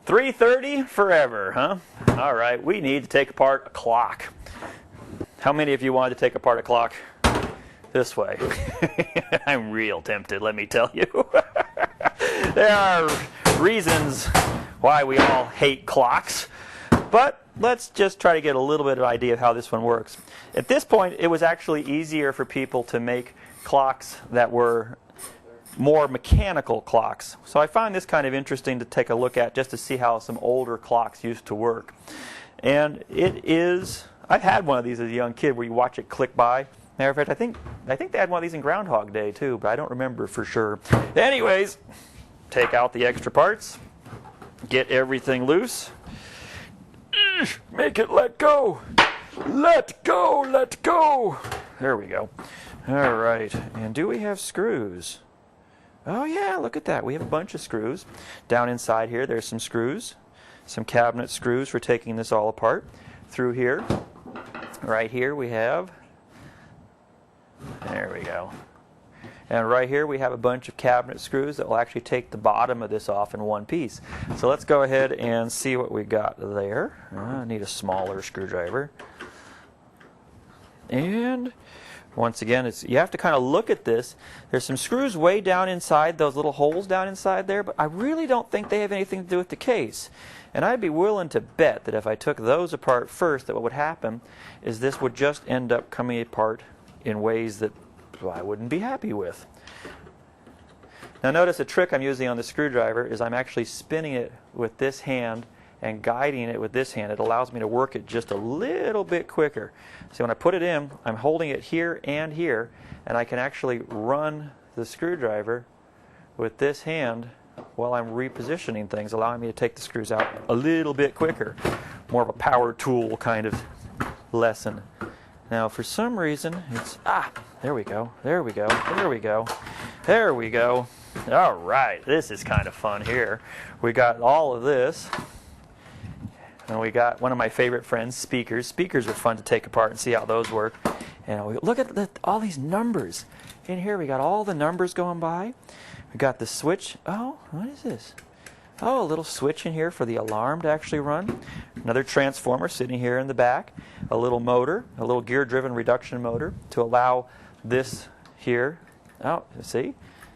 3:30 forever, huh? All right, we need to take apart a clock. How many of you wanted to take apart a clock this way? I'm real tempted, let me tell you. There are reasons why we all hate clocks, but let's just try to get a little bit of idea of how this one works. At this point, it was actually easier for people to make clocks that were more mechanical clocks. So I find this kind of interesting to take a look at just to see how some older clocks used to work. And it is, I've had one of these as a young kid where you watch it click by. Matter of fact, I think they had one of these in Groundhog Day too, but I don't remember for sure. Anyways, take out the extra parts, get everything loose, make it let go. Let go, let go. There we go. All right, and do we have screws? Oh yeah, look at that. We have a bunch of screws. Down inside here, there's some screws. Some cabinet screws for taking this all apart. Through here, right here we have, there we go. And right here we have a bunch of cabinet screws that will actually take the bottom of this off in one piece. So let's go ahead and see what we got there. I need a smaller screwdriver. And once again, you have to kind of look at this. There's some screws way down inside, those little holes down inside there, but I really don't think they have anything to do with the case. And I'd be willing to bet that if I took those apart first, that what would happen is this would just end up coming apart in ways that I wouldn't be happy with. Now notice a trick I'm using on the screwdriver is I'm actually spinning it with this hand and guiding it with this hand. It allows me to work it just a little bit quicker. So when I put it in, I'm holding it here, and I can actually run the screwdriver with this hand while I'm repositioning things, allowing me to take the screws out a little bit quicker. More of a power tool kind of lesson. Now for some reason, it's, there we go, there we go, there we go, there we go. All right, this is kind of fun here. We got all of this. And we got one of my favorite friends, speakers. Speakers are fun to take apart and see how those work. And look at all these numbers. In here we got all the numbers going by. We got the switch. Oh, what is this? Oh, a little switch in here for the alarm to actually run. Another transformer sitting here in the back. A little motor, a little gear-driven reduction motor to allow this here. Oh, see?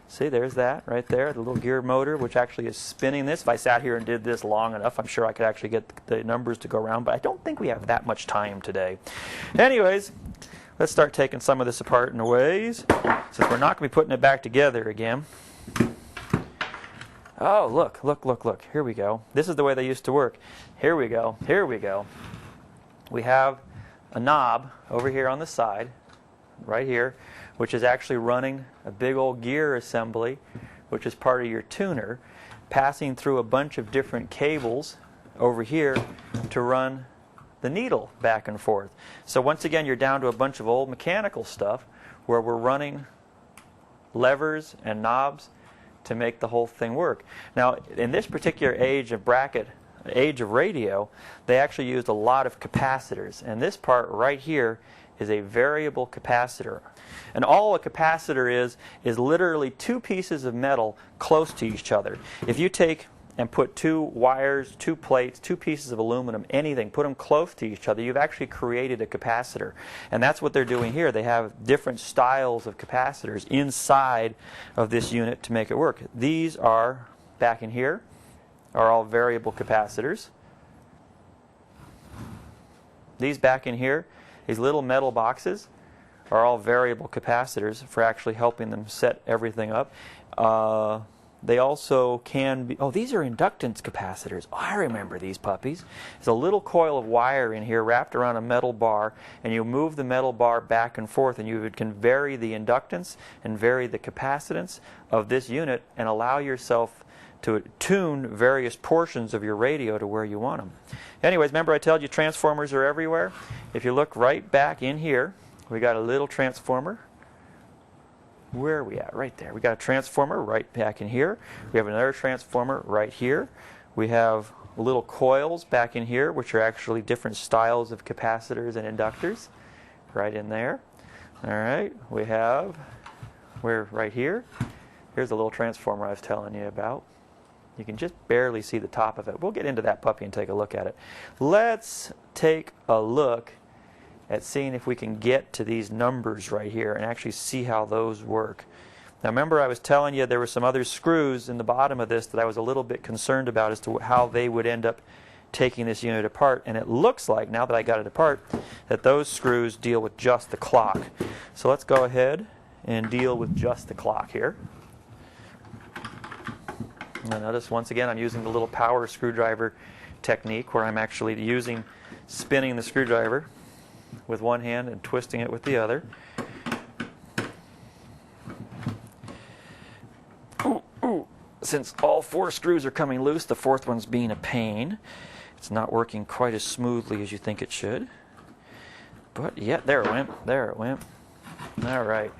See, there's that right there, the little gear motor, which actually is spinning this. If I sat here and did this long enough, I'm sure I could actually get the numbers to go around, but I don't think we have that much time today. Anyways, let's start taking some of this apart in ways, since we're not going to be putting it back together again. Oh, look, look, look, look. Here we go. This is the way they used to work. Here we go. Here we go. We have a knob over here on the side, right here, which is actually running a big old gear assembly, which is part of your tuner, passing through a bunch of different cables over here to run the needle back and forth. So once again, you're down to a bunch of old mechanical stuff where we're running levers and knobs to make the whole thing work. Now, in this particular age of radio, they actually used a lot of capacitors. And this part right here is a variable capacitor. And all a capacitor is literally two pieces of metal close to each other. If you take and put two wires, two plates, two pieces of aluminum, anything, put them close to each other, you've actually created a capacitor. And that's what they're doing here. They have different styles of capacitors inside of this unit to make it work. These are, back in here, are all variable capacitors. These back in here, these little metal boxes, are all variable capacitors for actually helping them set everything up. They also can be, oh, these are inductance capacitors. Oh, I remember these puppies. There's a little coil of wire in here wrapped around a metal bar, and you move the metal bar back and forth, and you can vary the inductance and vary the capacitance of this unit and allow yourself to tune various portions of your radio to where you want them. Anyways, remember I told you transformers are everywhere? If you look right back in here, we got a little transformer. Where are we at? Right there. We got a transformer right back in here. We have another transformer right here. We have little coils back in here, which are actually different styles of capacitors and inductors right in there. All right. We're right here. Here's the little transformer I was telling you about. You can just barely see the top of it. We'll get into that puppy and take a look at it. Let's take a look at seeing if we can get to these numbers right here and actually see how those work. Now remember, I was telling you there were some other screws in the bottom of this that I was a little bit concerned about as to how they would end up taking this unit apart, and it looks like, now that I got it apart, that those screws deal with just the clock. So let's go ahead and deal with just the clock here. Now notice once again I'm using the little power screwdriver technique where I'm actually spinning the screwdriver with one hand and twisting it with the other. Since all 4 screws are coming loose, the 4th one's being a pain. It's not working quite as smoothly as you think it should. But yeah, there it went. There it went. All right.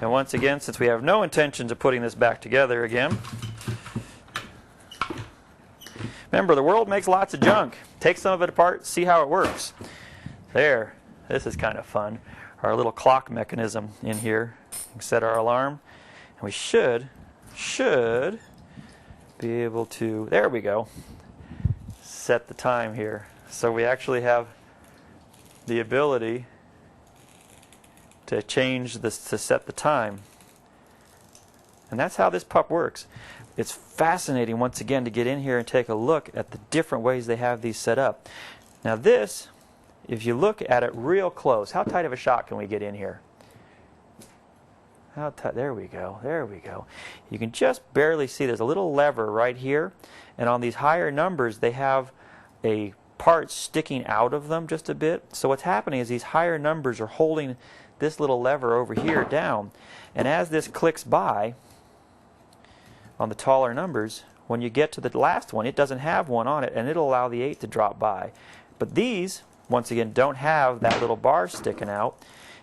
And once again, since we have no intentions of putting this back together again, remember, the world makes lots of junk. Take some of it apart, see how it works. There. This is kind of fun. Our little clock mechanism in here. We can set our alarm. And we should be able to, there we go, set the time here. So we actually have the ability to change this, to set the time. And that's how this pup works. It's fascinating, once again, to get in here and take a look at the different ways they have these set up. Now this, if you look at it real close, how tight of a shot can we get in here? How tight? There we go. There we go. You can just barely see there's a little lever right here, and on these higher numbers they have a part sticking out of them just a bit. So what's happening is these higher numbers are holding this little lever over here down, and as this clicks by on the taller numbers, when you get to the last one, it doesn't have one on it, and it'll allow the 8 to drop by. But these, once again, don't have that little bar sticking out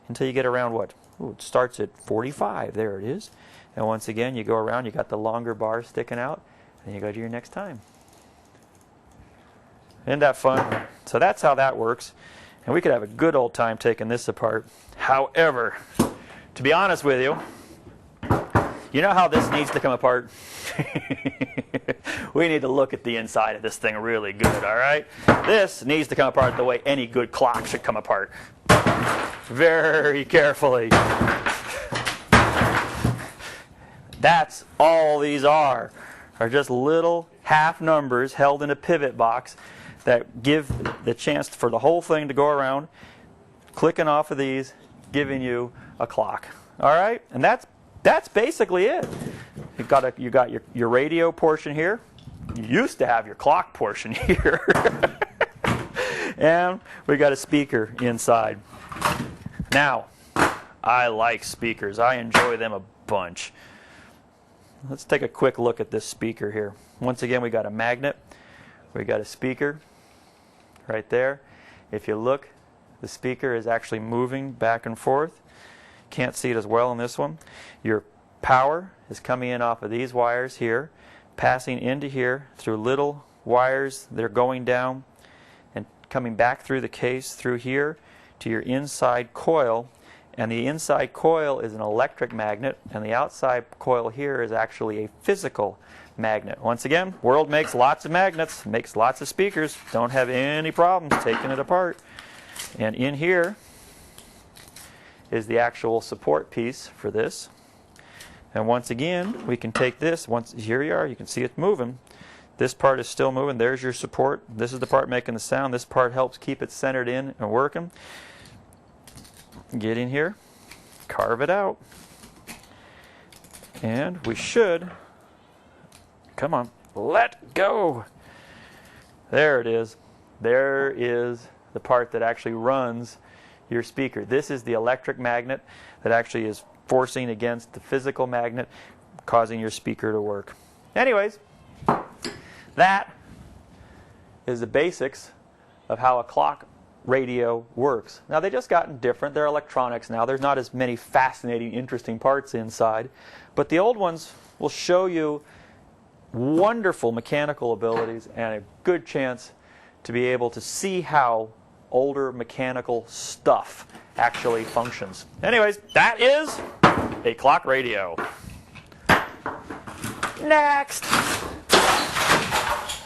until you get around what? Ooh, it starts at 45. There it is. And once again, you go around, you got the longer bar sticking out, and you go to your next time. Isn't that fun? So that's how that works. And we could have a good old time taking this apart. However, to be honest with you, you know how this needs to come apart? We need to look at the inside of this thing really good, all right? This needs to come apart the way any good clock should come apart. Very carefully. That's all these are just little half numbers held in a pivot box that give the chance for the whole thing to go around, clicking off of these, giving you a clock. All right? And that's basically it. You got your radio portion here. You used to have your clock portion here. And we got a speaker inside. Now, I like speakers. I enjoy them a bunch. Let's take a quick look at this speaker here. Once again, we got a magnet. We got a speaker right there. If you look, the speaker is actually moving back and forth. Can't see it as well in this one. Your power is coming in off of these wires here, passing into here through little wires. They're going down and coming back through the case through here to your inside coil, and the inside coil is an electric magnet, and the outside coil here is actually a physical magnet. Once again, world makes lots of magnets, makes lots of speakers, don't have any problems taking it apart. And in here is the actual support piece for this. And once again, we can take this, here you are, you can see it moving. This part is still moving. There's your support. This is the part making the sound. This part helps keep it centered in and working. Get in here, carve it out, and we should, come on, let go. There it is. There is the part that actually runs your speaker. This is the electric magnet that actually is forcing against the physical magnet, causing your speaker to work. Anyways, that is the basics of how a clock radio works. Now they just gotten different. They're electronics now. There's not as many fascinating, interesting parts inside. But the old ones will show you wonderful mechanical abilities and a good chance to be able to see how older mechanical stuff actually functions. Anyways, that is a clock radio. Next!